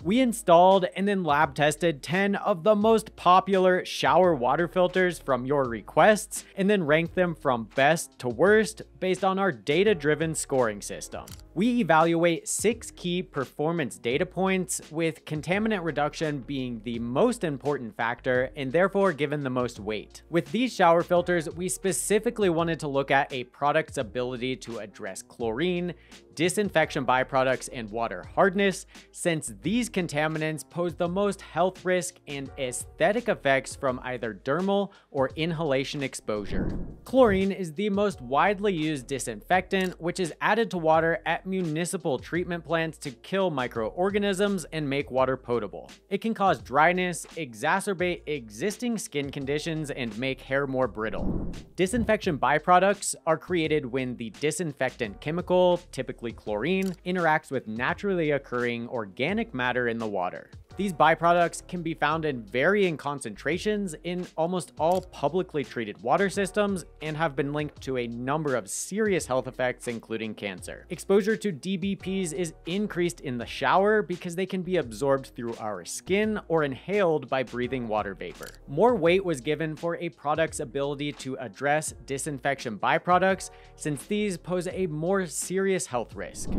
We installed and then lab tested 10 of the most popular shower water filters from your requests, and then ranked them from best to worst based on our data-driven scoring system. We evaluate 6 key performance data points, with contaminant reduction being the most important factor and therefore given the most weight. With these shower filters, we specifically wanted to look at a product's ability to address chlorine, disinfection byproducts, and water hardness, since these contaminants pose the most health risk and aesthetic effects from either dermal or inhalation exposure. Chlorine is the most widely used disinfectant, which is added to water at municipal treatment plants to kill microorganisms and make water potable. It can cause dryness, exacerbate existing skin conditions, and make hair more brittle. Disinfection byproducts are created when the disinfectant chemical, typically chlorine, interacts with naturally occurring organic matter in the water. These byproducts can be found in varying concentrations in almost all publicly treated water systems and have been linked to a number of serious health effects, including cancer. Exposure to DBPs is increased in the shower because they can be absorbed through our skin or inhaled by breathing water vapor. More weight was given for a product's ability to address disinfection byproducts, since these pose a more serious health risk.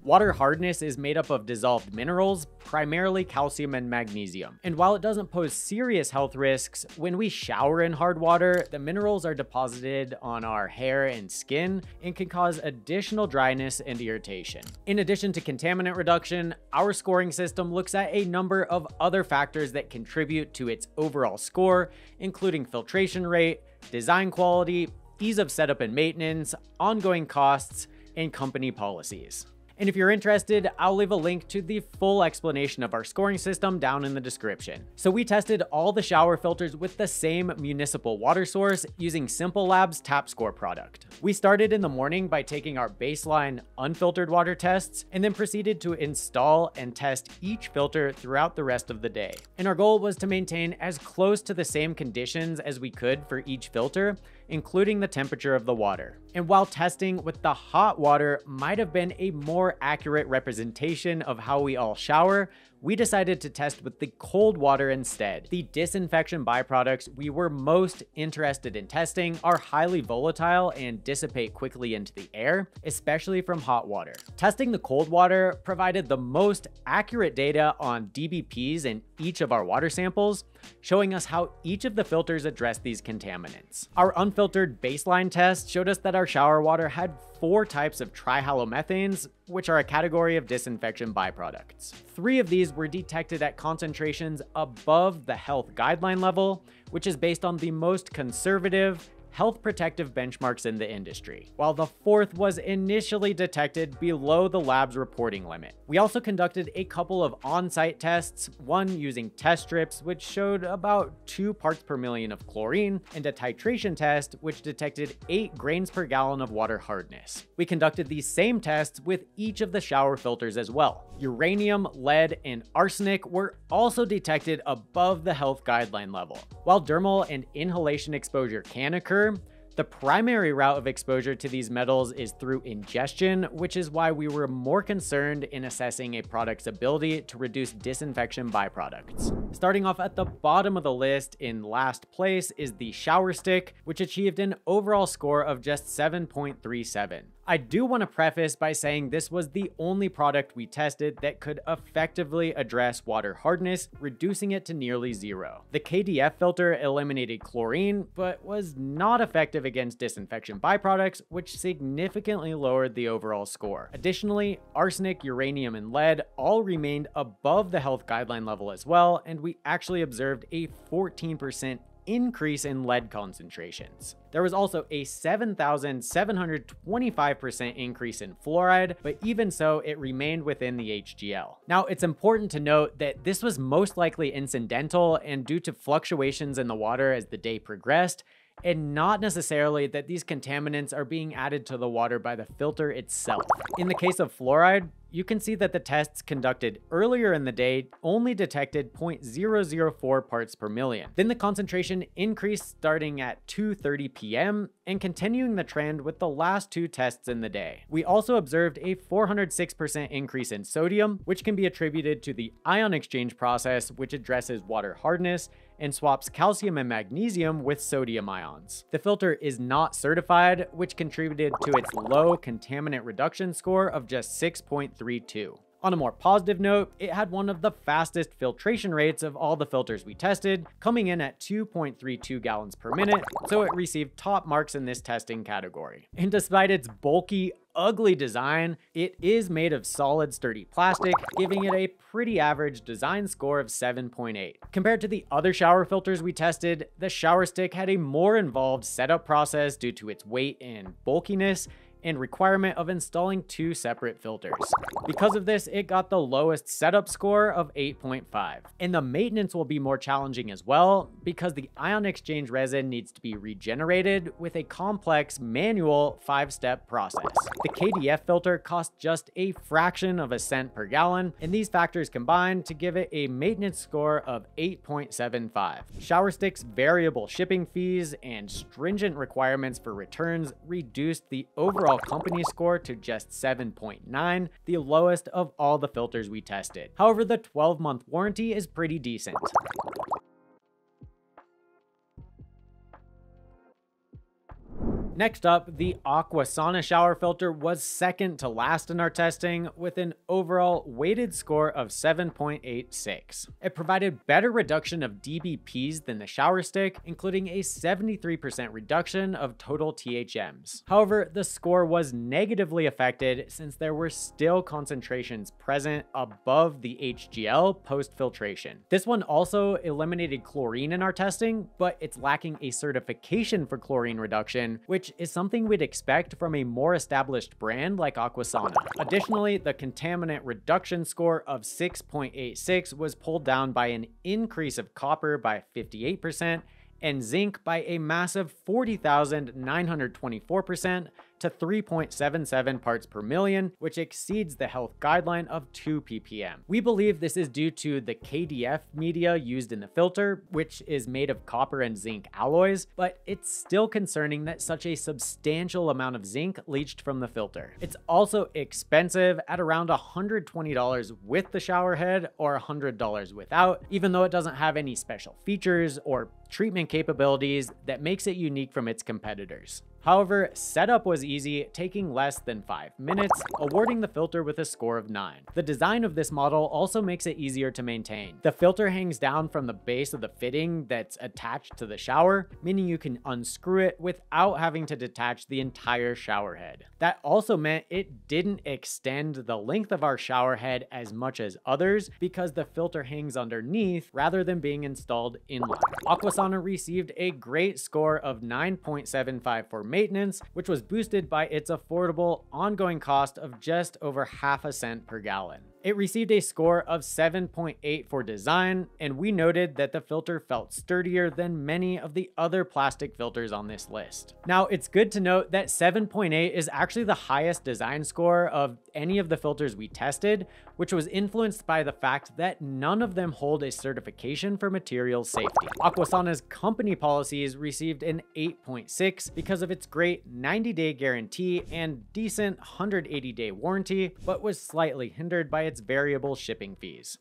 Water hardness is made up of dissolved minerals, primarily calcium and magnesium. And while it doesn't pose serious health risks, when we shower in hard water, the minerals are deposited on our hair and skin and can cause additional dryness and irritation. In addition to contaminant reduction, our scoring system looks at a number of other factors that contribute to its overall score, including filtration rate, design quality, ease of setup and maintenance, ongoing costs, and company policies. And if you're interested, I'll leave a link to the full explanation of our scoring system down in the description. So we tested all the shower filters with the same municipal water source using Simple Labs Tap Score product. We started in the morning by taking our baseline unfiltered water tests and then proceeded to install and test each filter throughout the rest of the day. And our goal was to maintain as close to the same conditions as we could for each filter, including the temperature of the water. And while testing with the hot water might have been a more accurate representation of how we all shower, we decided to test with the cold water instead. The disinfection byproducts we were most interested in testing are highly volatile and dissipate quickly into the air, especially from hot water. Testing the cold water provided the most accurate data on DBPs in each of our water samples, showing us how each of the filters address these contaminants. Our unfiltered baseline test showed us that our shower water had 4 types of trihalomethanes, which are a category of disinfection byproducts. 3 of these were detected at concentrations above the health guideline level, which is based on the most conservative, health protective benchmarks in the industry, while the 4th was initially detected below the lab's reporting limit. We also conducted a couple of on-site tests, one using test strips, which showed about 2 parts per million of chlorine, and a titration test, which detected 8 grains per gallon of water hardness. We conducted these same tests with each of the shower filters as well. Uranium, lead, and arsenic were also detected above the health guideline level. While dermal and inhalation exposure can occur, the primary route of exposure to these metals is through ingestion, which is why we were more concerned in assessing a product's ability to reduce disinfection byproducts. Starting off at the bottom of the list in last place is the shower stick, which achieved an overall score of just 7.37. I do want to preface by saying this was the only product we tested that could effectively address water hardness, reducing it to nearly 0. The KDF filter eliminated chlorine, but was not effective against disinfection byproducts, which significantly lowered the overall score. Additionally, arsenic, uranium, and lead all remained above the health guideline level as well, and we actually observed a 14% increase in lead concentrations. There was also a 7,725% increase in fluoride, but even so, it remained within the HGL. Now, it's important to note that this was most likely incidental and due to fluctuations in the water as the day progressed, and not necessarily that these contaminants are being added to the water by the filter itself. In the case of fluoride, you can see that the tests conducted earlier in the day only detected 0.004 parts per million. Then the concentration increased starting at 2:30 p.m. and continuing the trend with the last two tests in the day. We also observed a 406% increase in sodium, which can be attributed to the ion exchange process, which addresses water hardness and swaps calcium and magnesium with sodium ions. The filter is not certified, which contributed to its low contaminant reduction score of just 6.32. On a more positive note, it had one of the fastest filtration rates of all the filters we tested, coming in at 2.32 gallons per minute, so it received top marks in this testing category. And despite its bulky, ugly design, it is made of solid, sturdy plastic, giving it a pretty average design score of 7.8. Compared to the other shower filters we tested, the shower stick had a more involved setup process due to its weight and bulkiness, and requirement of installing two separate filters. Because of this, it got the lowest setup score of 8.5. And the maintenance will be more challenging as well, because the ion exchange resin needs to be regenerated with a complex manual 5-step process. The KDF filter costs just a fraction of a cent per gallon, and these factors combine to give it a maintenance score of 8.75. Shower Stick's variable shipping fees and stringent requirements for returns reduced the overall company score to just 7.9, the lowest of all the filters we tested. However, the 12-month warranty is pretty decent. Next up, the Aquasana shower filter was second to last in our testing with an overall weighted score of 7.86. It provided better reduction of dBPs than the shower stick, including a 73% reduction of total THMs. However, the score was negatively affected since there were still concentrations present above the HGL post-filtration. This one also eliminated chlorine in our testing, but it's lacking a certification for chlorine reduction, which is something we'd expect from a more established brand like Aquasana. Additionally, the contaminant reduction score of 6.86 was pulled down by an increase of copper by 58% and zinc by a massive 40,924% to 3.77 parts per million, which exceeds the health guideline of 2 ppm. We believe this is due to the KDF media used in the filter, which is made of copper and zinc alloys, but it's still concerning that such a substantial amount of zinc leached from the filter. It's also expensive at around $120 with the shower head or $100 without, even though it doesn't have any special features or treatment capabilities that makes it unique from its competitors. However, setup was easy, taking less than 5 minutes, awarding the filter with a score of 9. The design of this model also makes it easier to maintain. The filter hangs down from the base of the fitting that's attached to the shower, meaning you can unscrew it without having to detach the entire shower head. That also meant it didn't extend the length of our shower head as much as others because the filter hangs underneath rather than being installed inline. Aquasana received a great score of 9.75 for maintenance, which was boosted by its affordable ongoing cost of just over half a cent per gallon. It received a score of 7.8 for design, and we noted that the filter felt sturdier than many of the other plastic filters on this list. Now, it's good to note that 7.8 is actually the highest design score of any of the filters we tested, which was influenced by the fact that none of them hold a certification for material safety. Aquasana's company policies received an 8.6 because of its great 90-day guarantee and decent 180-day warranty, but was slightly hindered by its variable shipping fees.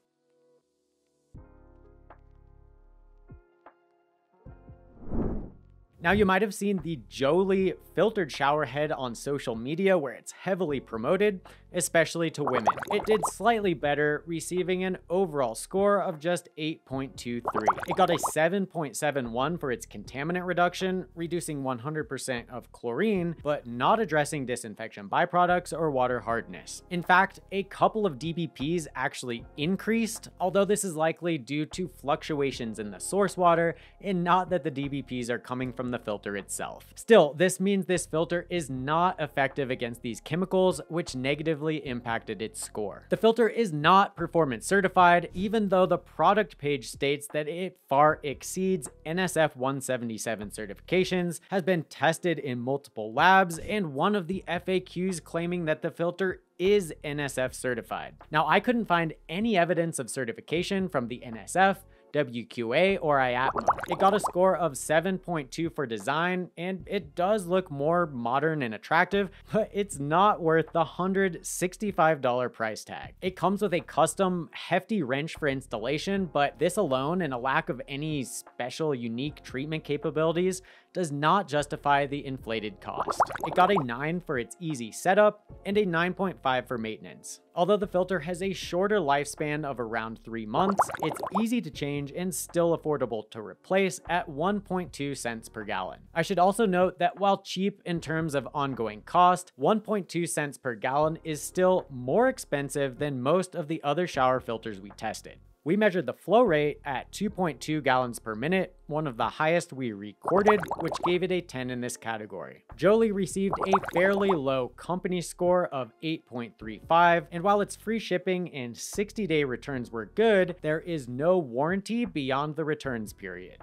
Now, you might have seen the Jolie filtered shower head on social media where it's heavily promoted, especially to women. It did slightly better, receiving an overall score of just 8.23. It got a 7.71 for its contaminant reduction, reducing 100% of chlorine, but not addressing disinfection byproducts or water hardness. In fact, a couple of dBPs actually increased, although this is likely due to fluctuations in the source water and not that the dBPs are coming from the filter itself. Still, this means this filter is not effective against these chemicals, which negatively negatively impacted its score. The filter is not performance certified, even though the product page states that it far exceeds NSF 177 certifications, has been tested in multiple labs, and one of the FAQs claiming that the filter is NSF certified. Now, I couldn't find any evidence of certification from the NSF, WQA, or IAPMA. It got a score of 7.2 for design, and it does look more modern and attractive, but it's not worth the $165 price tag. It comes with a custom hefty wrench for installation, but this alone and a lack of any special unique treatment capabilities does not justify the inflated cost. It got a 9 for its easy setup and a 9.5 for maintenance. Although the filter has a shorter lifespan of around 3 months, it's easy to change and still affordable to replace at 1.2 cents per gallon. I should also note that while cheap in terms of ongoing cost, 1.2 cents per gallon is still more expensive than most of the other shower filters we tested. We measured the flow rate at 2.2 gallons per minute, one of the highest we recorded, which gave it a 10 in this category. Jolie received a fairly low company score of 8.35, and while its free shipping and 60-day returns were good, there is no warranty beyond the returns period.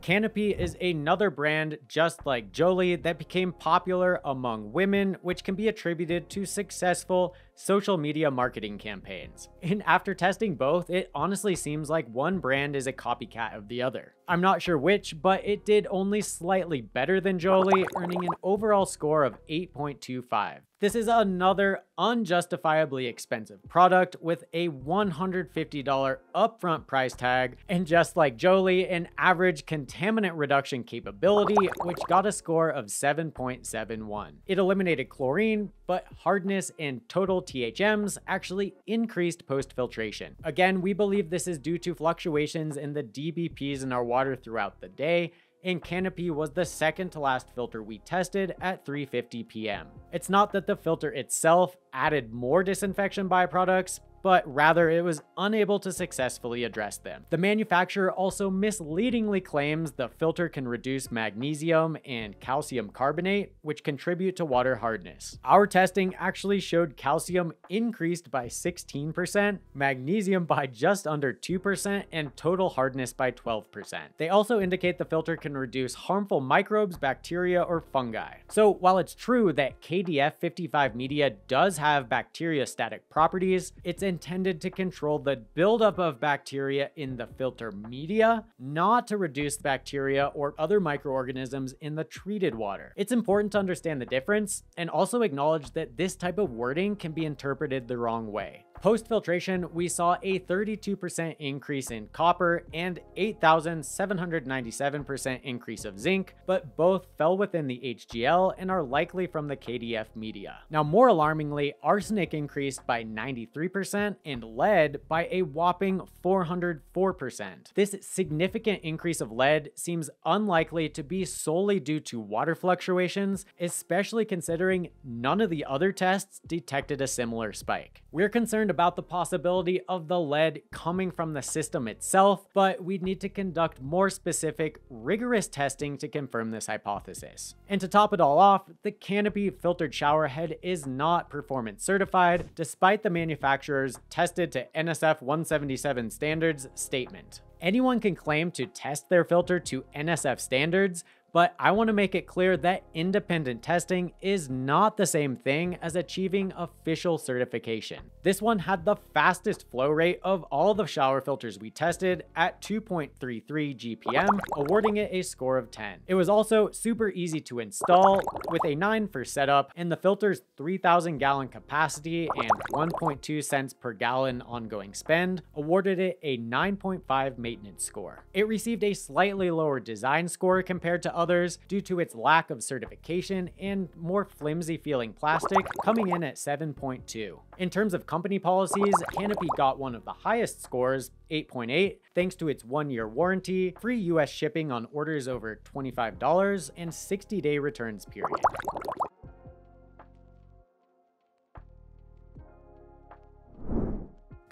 Canopy is another brand just like Jolie that became popular among women, which can be attributed to successful social media marketing campaigns. And after testing both, it honestly seems like one brand is a copycat of the other. I'm not sure which, but it did only slightly better than Jolie, earning an overall score of 8.25. This is another unjustifiably expensive product with a $150 upfront price tag, and just like Jolie, an average contaminant reduction capability, which got a score of 7.71. It eliminated chlorine, but hardness and total THMs actually increased post-filtration. Again, we believe this is due to fluctuations in the dBPs in our water throughout the day, and Canopy was the second to last filter we tested at 3:50 p.m. It's not that the filter itself added more disinfection byproducts, but rather it was unable to successfully address them. The manufacturer also misleadingly claims the filter can reduce magnesium and calcium carbonate, which contribute to water hardness. Our testing actually showed calcium increased by 16%, magnesium by just under 2%, and total hardness by 12%. They also indicate the filter can reduce harmful microbes, bacteria, or fungi. So while it's true that KDF 55 media does have bacteriostatic properties, it's intended to control the buildup of bacteria in the filter media, not to reduce bacteria or other microorganisms in the treated water. It's important to understand the difference and also acknowledge that this type of wording can be interpreted the wrong way. Post-filtration, we saw a 32% increase in copper and 8,797% increase of zinc, but both fell within the HGL and are likely from the KDF media. Now, more alarmingly, arsenic increased by 93% and lead by a whopping 404%. This significant increase of lead seems unlikely to be solely due to water fluctuations, especially considering none of the other tests detected a similar spike. We're concerned about the possibility of the lead coming from the system itself, but we'd need to conduct more specific, rigorous testing to confirm this hypothesis. And to top it all off, the Canopy filtered shower head is not performance certified, despite the manufacturer's tested to NSF 177 standards statement. Anyone can claim to test their filter to NSF standards, but I want to make it clear that independent testing is not the same thing as achieving official certification. This one had the fastest flow rate of all the shower filters we tested at 2.33 GPM, awarding it a score of 10. It was also super easy to install with a 9 for setup, and the filter's 3,000 gallon capacity and 1.2 cents per gallon ongoing spend awarded it a 9.5 maintenance score. It received a slightly lower design score compared to others due to its lack of certification and more flimsy feeling plastic, coming in at 7.2. In terms of company policies, Canopy got one of the highest scores, 8.8, thanks to its 1-year warranty, free US shipping on orders over $25, and 60-day returns period.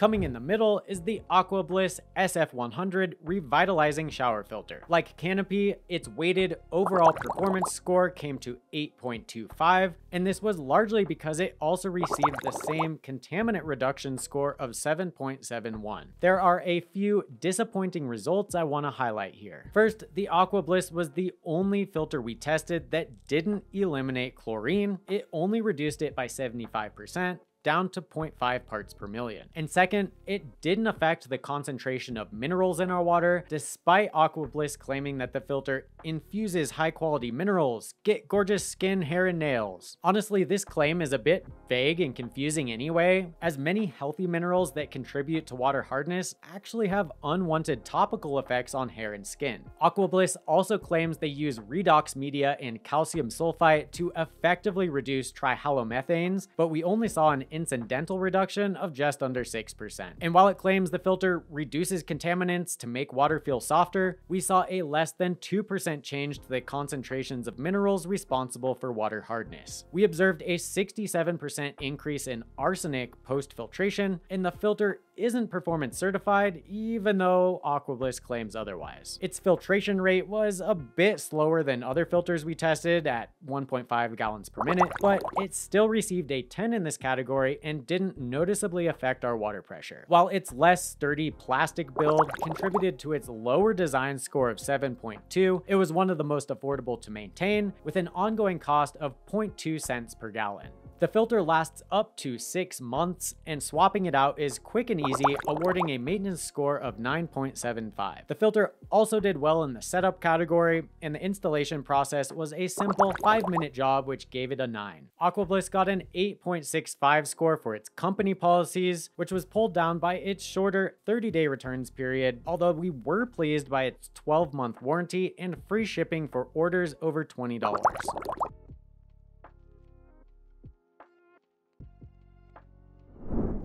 Coming in the middle is the AquaBliss SF100 Revitalizing Shower Filter. Like Canopy, its weighted overall performance score came to 8.25, and this was largely because it also received the same contaminant reduction score of 7.71. There are a few disappointing results I want to highlight here. First, the AquaBliss was the only filter we tested that didn't eliminate chlorine. It only reduced it by 75%, down to 0.5 parts per million. And second, it didn't affect the concentration of minerals in our water, despite AquaBliss claiming that the filter infuses high quality minerals, get gorgeous skin, hair, and nails. Honestly, this claim is a bit vague and confusing anyway, as many healthy minerals that contribute to water hardness actually have unwanted topical effects on hair and skin. AquaBliss also claims they use redox media and calcium sulfite to effectively reduce trihalomethanes, but we only saw an incidental reduction of just under 6%. And while it claims the filter reduces contaminants to make water feel softer, we saw a less than 2% change to the concentrations of minerals responsible for water hardness. We observed a 67% increase in arsenic post-filtration, and the filter isn't performance certified, even though AquaBliss claims otherwise. Its filtration rate was a bit slower than other filters we tested at 1.5 gallons per minute, but it still received a 10 in this category and didn't noticeably affect our water pressure. While its less sturdy plastic build contributed to its lower design score of 7.2, it was one of the most affordable to maintain, with an ongoing cost of 0.2 cents per gallon. The filter lasts up to 6 months, and swapping it out is quick and easy, awarding a maintenance score of 9.75. The filter also did well in the setup category, and the installation process was a simple 5-minute job, which gave it a 9. AquaBliss got an 8.65 score for its company policies, which was pulled down by its shorter 30-day returns period, although we were pleased by its 12-month warranty and free shipping for orders over $20.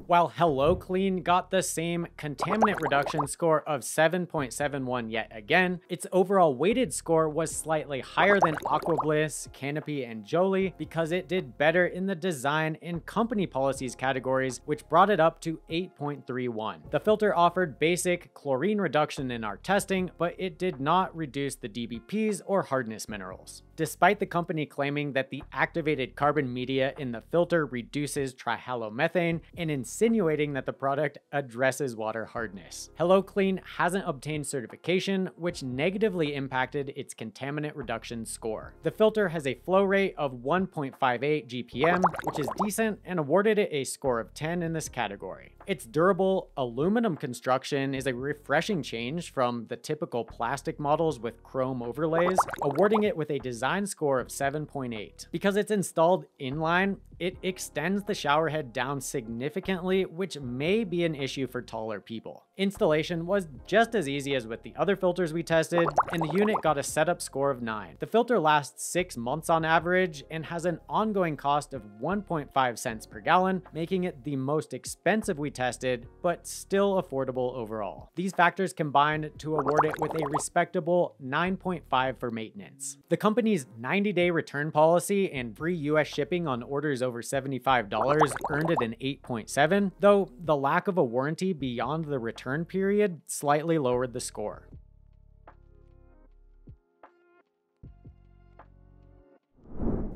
While Hello Clean got the same contaminant reduction score of 7.71 yet again, its overall weighted score was slightly higher than AquaBliss, Canopy, and Jolie because it did better in the design and company policies categories, which brought it up to 8.31. The filter offered basic chlorine reduction in our testing, but it did not reduce the DBPs or hardness minerals. Despite the company claiming that the activated carbon media in the filter reduces trihalomethane and insinuating that the product addresses water hardness. Hello Clean hasn't obtained certification, which negatively impacted its contaminant reduction score. The filter has a flow rate of 1.58 GPM, which is decent, and awarded it a score of 10 in this category. Its durable aluminum construction is a refreshing change from the typical plastic models with chrome overlays, awarding it with a design score of 7.8. Because it's installed inline, it extends the shower head down significantly, which may be an issue for taller people. Installation was just as easy as with the other filters we tested, and the unit got a setup score of 9. The filter lasts 6 months on average and has an ongoing cost of 1.5 cents per gallon, making it the most expensive we tested, but still affordable overall. These factors combined to award it with a respectable 9.5 for maintenance. The company's 90-day return policy and free US shipping on orders over $75 earned it an 8.7, though the lack of a warranty beyond the return period slightly lowered the score.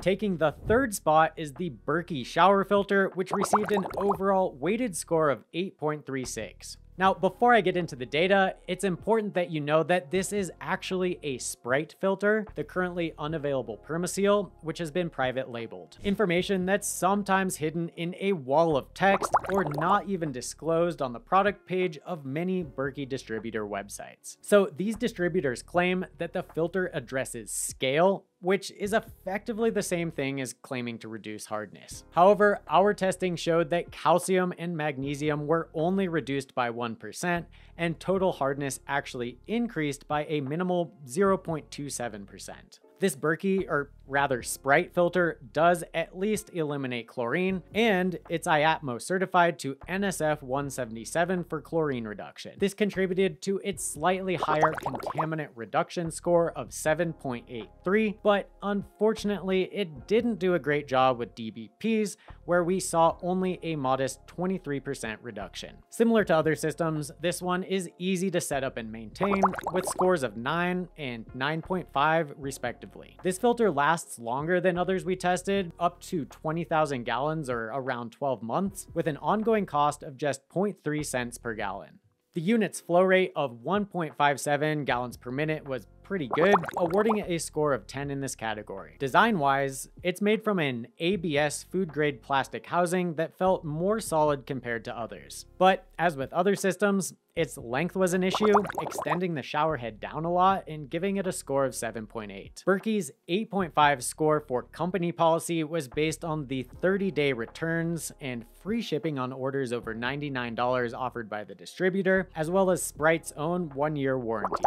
Taking the third spot is the Berkey shower filter, which received an overall weighted score of 8.36. Now, before I get into the data, it's important that you know that this is actually a Sprite filter, the currently unavailable Perma-Seal, which has been private labeled. Information that's sometimes hidden in a wall of text or not even disclosed on the product page of many Berkey distributor websites. So these distributors claim that the filter addresses scale, which is effectively the same thing as claiming to reduce hardness. However, our testing showed that calcium and magnesium were only reduced by 1%, and total hardness actually increased by a minimal 0.27%. This Berkey, or rather Sprite filter does at least eliminate chlorine, and it's IATMO certified to NSF 177 for chlorine reduction. This contributed to its slightly higher contaminant reduction score of 7.83, but unfortunately it didn't do a great job with DBPs, where we saw only a modest 23% reduction. Similar to other systems, this one is easy to set up and maintain, with scores of 9 and 9.5 respectively. This filter lasts longer than others we tested, up to 20,000 gallons or around 12 months, with an ongoing cost of just 0.3 cents per gallon. The unit's flow rate of 1.57 gallons per minute was pretty good, awarding it a score of 10 in this category. Design-wise, it's made from an ABS food-grade plastic housing that felt more solid compared to others. But as with other systems, its length was an issue, extending the shower head down a lot and giving it a score of 7.8. Berkey's 8.5 score for company policy was based on the 30-day returns and free shipping on orders over $99 offered by the distributor, as well as Sprite's own 1-year warranty.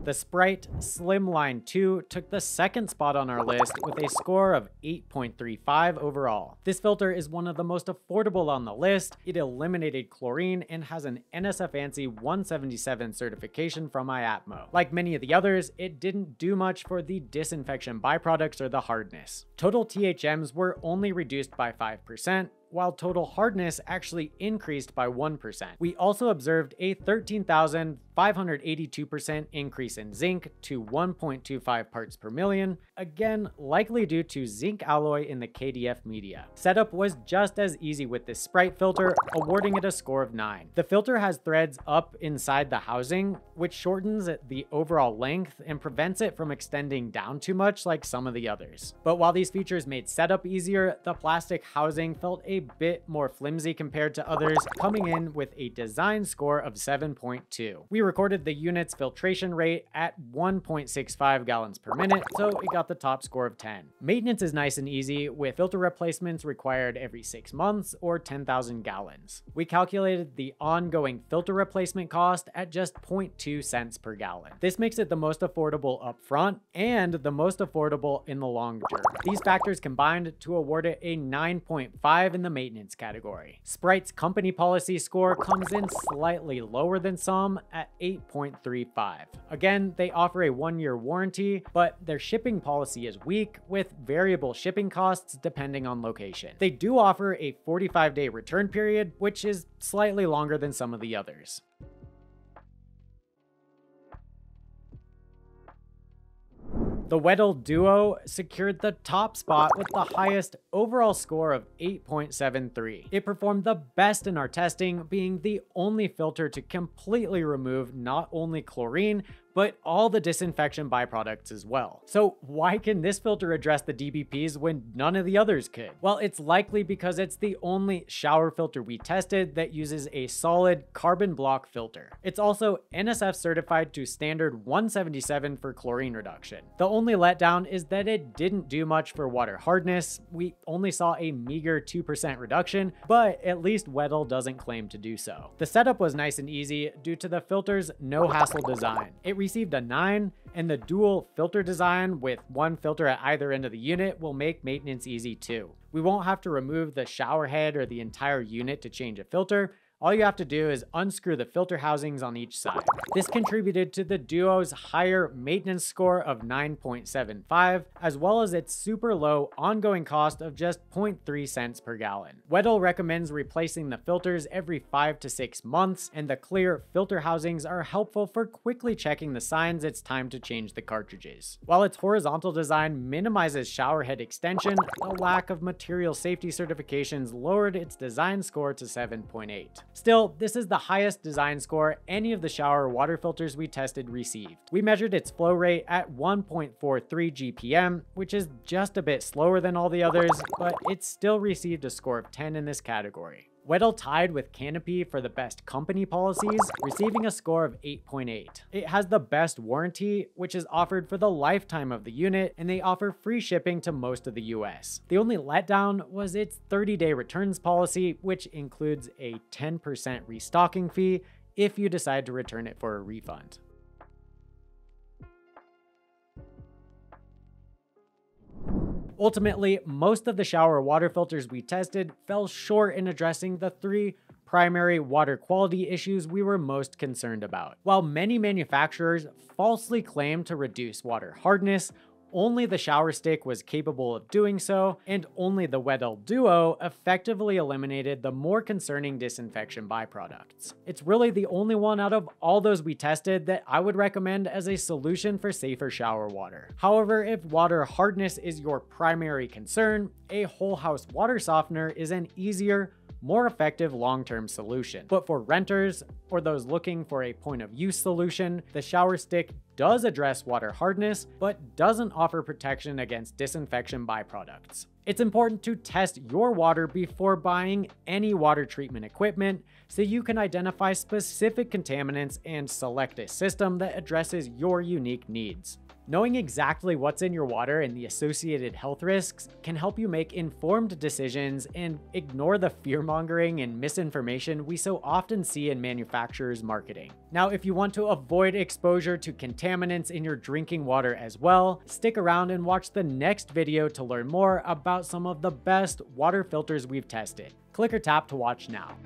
The Sprite Slim-Line 2 took the second spot on our list with a score of 8.35 overall. This filter is one of the most affordable on the list. It eliminated chlorine and has an NSF ANSI 177 certification from IATMO. Like many of the others, it didn't do much for the disinfection byproducts or the hardness. Total THMs were only reduced by 5%, while total hardness actually increased by 1%. We also observed a 13,582% increase in zinc to 1.25 parts per million, again likely due to zinc alloy in the KDF media. Setup was just as easy with this Sprite filter, awarding it a score of 9. The filter has threads up inside the housing, which shortens the overall length and prevents it from extending down too much like some of the others. But while these features made setup easier, the plastic housing felt a bit more flimsy compared to others, coming in with a design score of 7.2. We recorded the unit's filtration rate at 1.65 gallons per minute, so it got the top score of 10. Maintenance is nice and easy, with filter replacements required every 6 months or 10,000 gallons. We calculated the ongoing filter replacement cost at just 0.2 cents per gallon. This makes it the most affordable up front and the most affordable in the long term. These factors combined to award it a 9.5 in the maintenance category. Sprite's company policy score comes in slightly lower than some at 8.35. Again, they offer a 1-year warranty, but their shipping policy is weak, with variable shipping costs depending on location. They do offer a 45-day return period, which is slightly longer than some of the others. The Weddell Duo secured the top spot with the highest overall score of 8.73. It performed the best in our testing, being the only filter to completely remove not only chlorine, but all the disinfection byproducts as well. So why can this filter address the DBPs when none of the others could? Well, it's likely because it's the only shower filter we tested that uses a solid carbon block filter. It's also NSF certified to standard 177 for chlorine reduction. The only letdown is that it didn't do much for water hardness. We only saw a meager 2% reduction, but at least Weddell doesn't claim to do so. The setup was nice and easy due to the filter's no-hassle design. It received a 9, and the dual filter design with one filter at either end of the unit will make maintenance easy too. We won't have to remove the shower head or the entire unit to change a filter. All you have to do is unscrew the filter housings on each side. This contributed to the Duo's higher maintenance score of 9.75, as well as its super low ongoing cost of just 0.3 cents per gallon. Weddell recommends replacing the filters every 5 to 6 months, and the clear filter housings are helpful for quickly checking the signs it's time to change the cartridges. While its horizontal design minimizes shower head extension, the lack of material safety certifications lowered its design score to 7.8. Still, this is the highest design score any of the shower water filters we tested received. We measured its flow rate at 1.43 GPM, which is just a bit slower than all the others, but it still received a score of 10 in this category. Weddell tied with Canopy for the best company policies, receiving a score of 8.8. It has the best warranty, which is offered for the lifetime of the unit, and they offer free shipping to most of the US. The only letdown was its 30-day returns policy, which includes a 10% restocking fee if you decide to return it for a refund. Ultimately, most of the shower water filters we tested fell short in addressing the 3 primary water quality issues we were most concerned about. While many manufacturers falsely claim to reduce water hardness, only the shower stick was capable of doing so, and only the Weddell Duo effectively eliminated the more concerning disinfection byproducts. It's really the only one out of all those we tested that I would recommend as a solution for safer shower water. However, if water hardness is your primary concern, a whole house water softener is an easier, more effective long-term solution. But for renters or those looking for a point of use solution, the shower stick does address water hardness, but doesn't offer protection against disinfection byproducts. It's important to test your water before buying any water treatment equipment so you can identify specific contaminants and select a system that addresses your unique needs. Knowing exactly what's in your water and the associated health risks can help you make informed decisions and ignore the fear-mongering and misinformation we so often see in manufacturers' marketing. Now, if you want to avoid exposure to contaminants in your drinking water as well, stick around and watch the next video to learn more about some of the best water filters we've tested. Click or tap to watch now.